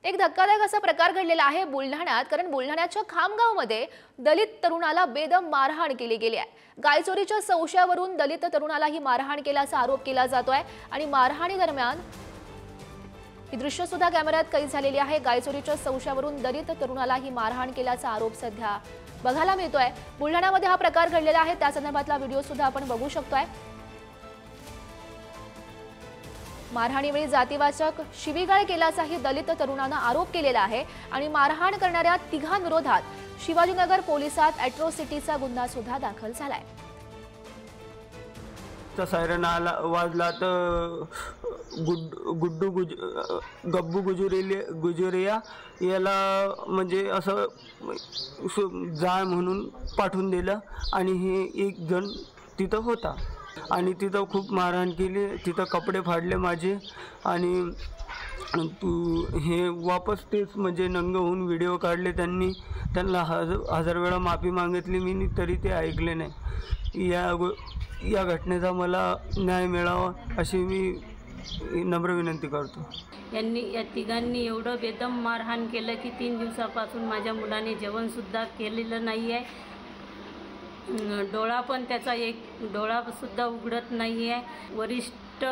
एक धक्कादायक असा प्रकार घडलेला आहे बुलढाण्यात, कारण बुलढाण्याच्या खामगावमध्ये दलित तरुणाला बेदम मारहाण केली गेली आहे। गायचोरीच्या संशयावरून दलित तरुणाला ही मारहाण केल्याचा आरोप केला जातोय आणि मारहाणी दरम्यान ही दृश्य सुद्धा कॅमेऱ्यात कैद झालेली आहे। गायचोरीच्या संशयावरून दलित तरुणाला ही मारहाण केल्याचा आरोप सध्या बघायला मिळतोय। बुलढाण्यामध्ये हा प्रकार घडलेला आहे, त्या संदर्भातला व्हिडिओ सुद्धा आपण बघू शकतोय। मारहाणीवेळी जातीवाचक शिवीगाळ केल्याचाही दलित तरुणाने आरोप केलेला आहे आणि मारहाण करणाऱ्या तिघांविरोधात शिवाजीनगर पोलिसात अॅट्रॉसिटीचा गुन्हा सुद्धा दाखल झालाय। सायरन वाजला तर गब्बू गुजुरिया याला म्हणजे असं जाय म्हणून पाठवून दिलं आणि हे एक जण तिथं होता आणि तिथं खूप मारहाण केली, तिथं कपडे फाडले माझे आणि हे वापस तेच म्हणजे नंग होऊन व्हिडिओ काढले त्यांनी। त्यांना हजार वेळा माफी मागितली मी, तरी ते ऐकले नाही। या घटनेचा मला न्याय मिळावा अशी मी नम्र विनंती करतो। या तिघांनी एवढं बेदम मारहाण केलं की 3 दिवसापासून माझ्या मुलाने जेवणसुद्धा केलेलं नाही आहे। डोळा पण त्याचा एक डोळासुद्धा उघडत नाही आहे। वरिष्ठ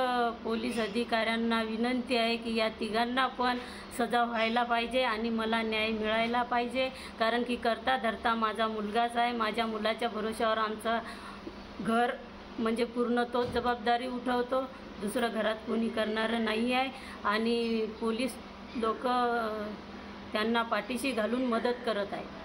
पोलीस अधिकाऱ्यांना विनंती आहे की या तिघांना पण सजा व्हायला पाहिजे आणि मला न्याय मिळायला पाहिजे, कारण की करता धरता माझा मुलगाच आहे। माझ्या मुलाच्या भरोश्यावर आमचं घर म्हणजे पूर्ण तोच जबाबदारी उठवतो, दुसरं घरात कोणी करणारं नाही आहे आणि पोलीस लोक त्यांना पाठीशी घालून मदत करत आहेत।